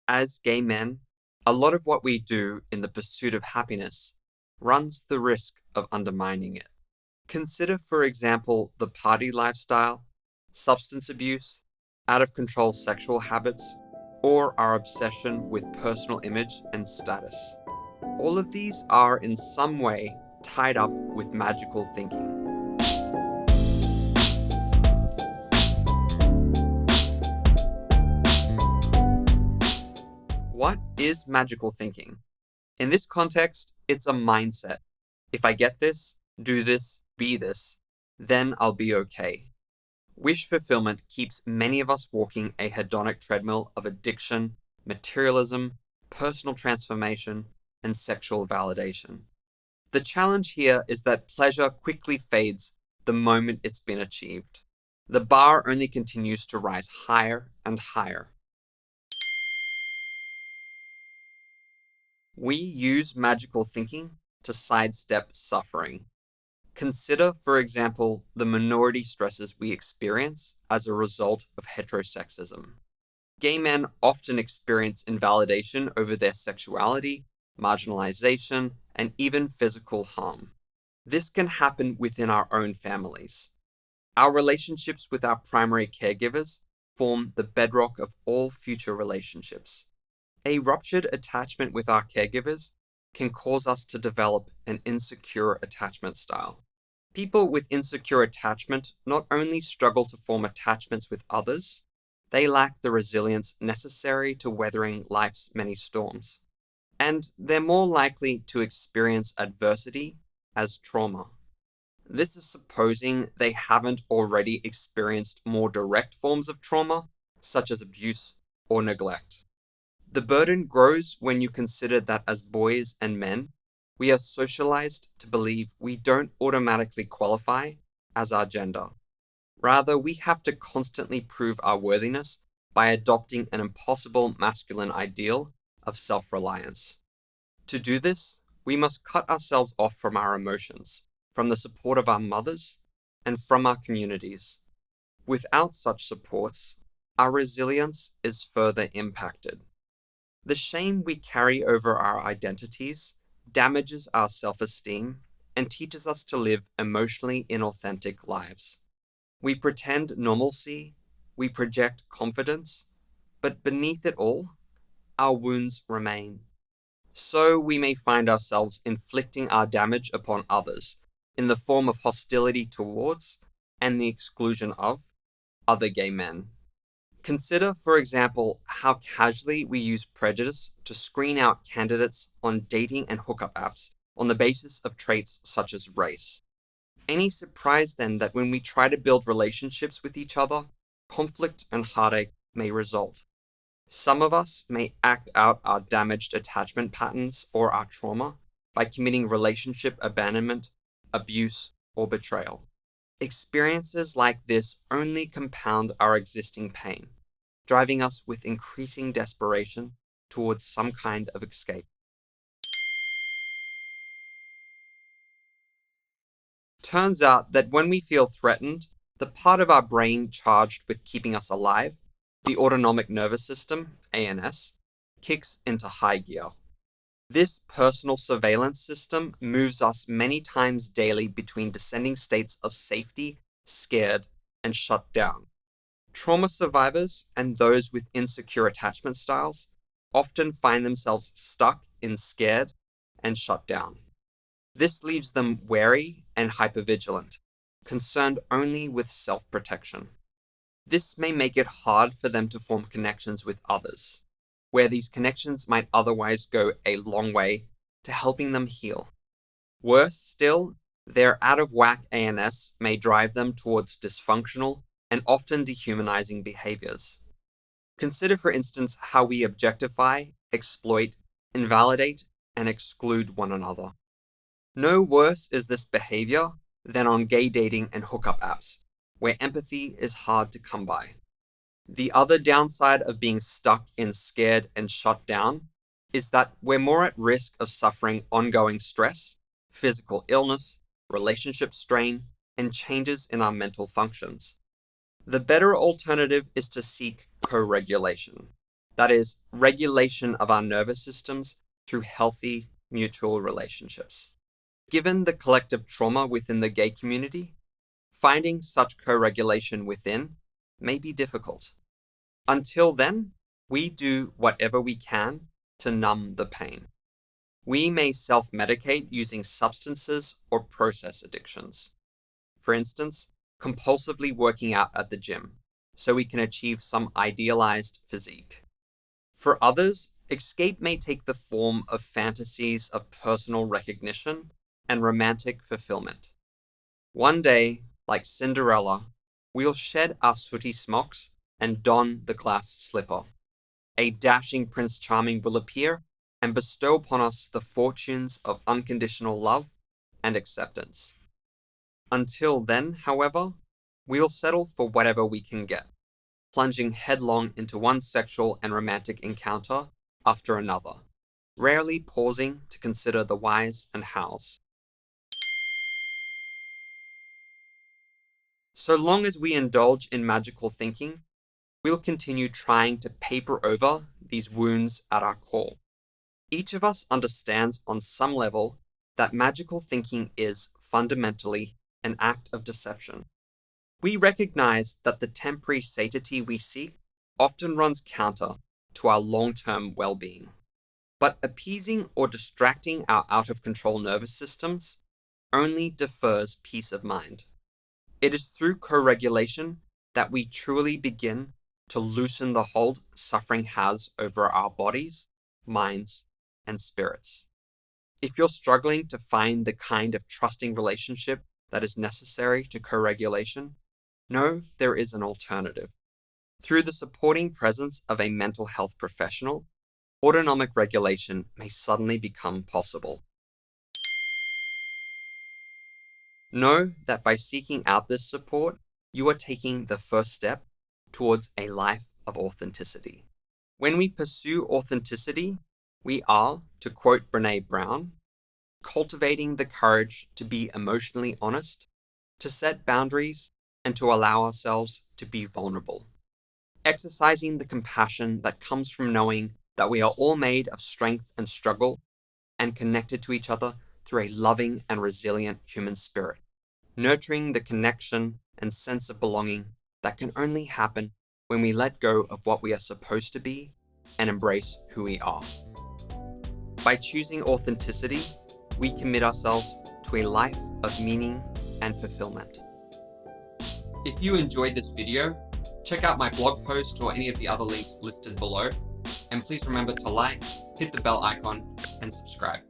As gay men, a lot of what we do in the pursuit of happiness runs the risk of undermining it. Consider, for example, the party lifestyle, substance abuse, out of control sexual habits, or our obsession with personal image and status. All of these are in some way tied up with magical thinking. What is magical thinking? In this context, it's a mindset. If I get this, do this, be this, then I'll be okay. Wish fulfillment keeps many of us walking a hedonic treadmill of addiction, materialism, personal transformation, and sexual validation. The challenge here is that pleasure quickly fades the moment it's been achieved. The bar only continues to rise higher and higher. We use magical thinking to sidestep suffering. Consider, for example, the minority stresses we experience as a result of heterosexism. Gay men often experience invalidation over their sexuality, marginalization, and even physical harm. This can happen within our own families. Our relationships with our primary caregivers form the bedrock of all future relationships. A ruptured attachment with our caregivers can cause us to develop an insecure attachment style. People with insecure attachment not only struggle to form attachments with others, they lack the resilience necessary to weathering life's many storms. And they're more likely to experience adversity as trauma. This is supposing they haven't already experienced more direct forms of trauma, such as abuse or neglect. The burden grows when you consider that as boys and men, we are socialized to believe we don't automatically qualify as our gender. Rather, we have to constantly prove our worthiness by adopting an impossible masculine ideal of self-reliance. To do this, we must cut ourselves off from our emotions, from the support of our mothers, and from our communities. Without such supports, our resilience is further impacted. The shame we carry over our identities damages our self-esteem and teaches us to live emotionally inauthentic lives. We pretend normalcy, we project confidence, but beneath it all, our wounds remain. So we may find ourselves inflicting our damage upon others in the form of hostility towards and the exclusion of other gay men. Consider, for example, how casually we use prejudice to screen out candidates on dating and hookup apps on the basis of traits such as race. Any surprise then that when we try to build relationships with each other, conflict and heartache may result. Some of us may act out our damaged attachment patterns or our trauma by committing relationship abandonment, abuse, or betrayal. Experiences like this only compound our existing pain, driving us with increasing desperation towards some kind of escape. Turns out that when we feel threatened, the part of our brain charged with keeping us alive, the autonomic nervous system, ANS, kicks into high gear. This personal surveillance system moves us many times daily between descending states of safety, scared, and shut down. Trauma survivors and those with insecure attachment styles often find themselves stuck in scared and shut down. This leaves them wary and hypervigilant, concerned only with self-protection. This may make it hard for them to form connections with others, where these connections might otherwise go a long way to helping them heal. Worse still, their out-of-whack ANS may drive them towards dysfunctional and often dehumanizing behaviors. Consider, for instance, how we objectify, exploit, invalidate, and exclude one another. No worse is this behavior than on gay dating and hookup apps, where empathy is hard to come by. The other downside of being stuck in scared and shut down is that we're more at risk of suffering ongoing stress, physical illness, relationship strain, and changes in our mental functions. The better alternative is to seek co-regulation. That is, regulation of our nervous systems through healthy mutual relationships. Given the collective trauma within the gay community, finding such co-regulation within may be difficult. Until then, we do whatever we can to numb the pain. We may self-medicate using substances or process addictions. For instance, compulsively working out at the gym so we can achieve some idealized physique. For others, escape may take the form of fantasies of personal recognition and romantic fulfillment. One day, like Cinderella, we'll shed our sooty smocks and don the glass slipper. A dashing Prince Charming will appear and bestow upon us the fortunes of unconditional love and acceptance. Until then, however, we'll settle for whatever we can get, plunging headlong into one sexual and romantic encounter after another, rarely pausing to consider the whys and hows. So long as we indulge in magical thinking, we'll continue trying to paper over these wounds at our core. Each of us understands on some level that magical thinking is fundamentally an act of deception. We recognize that the temporary satiety we seek often runs counter to our long-term well-being. But appeasing or distracting our out-of-control nervous systems only defers peace of mind. It is through co-regulation that we truly begin to loosen the hold suffering has over our bodies, minds, and spirits. If you're struggling to find the kind of trusting relationship that is necessary to co-regulation, know there is an alternative. Through the supporting presence of a mental health professional, autonomic regulation may suddenly become possible. Know that by seeking out this support, you are taking the first step towards a life of authenticity. When we pursue authenticity, we are, to quote Brené Brown, cultivating the courage to be emotionally honest, to set boundaries, and to allow ourselves to be vulnerable. Exercising the compassion that comes from knowing that we are all made of strength and struggle and connected to each other through a loving and resilient human spirit. Nurturing the connection and sense of belonging that can only happen when we let go of what we are supposed to be and embrace who we are. By choosing authenticity, we commit ourselves to a life of meaning and fulfillment. If you enjoyed this video, check out my blog post or any of the other links listed below, and please remember to like, hit the bell icon, and subscribe.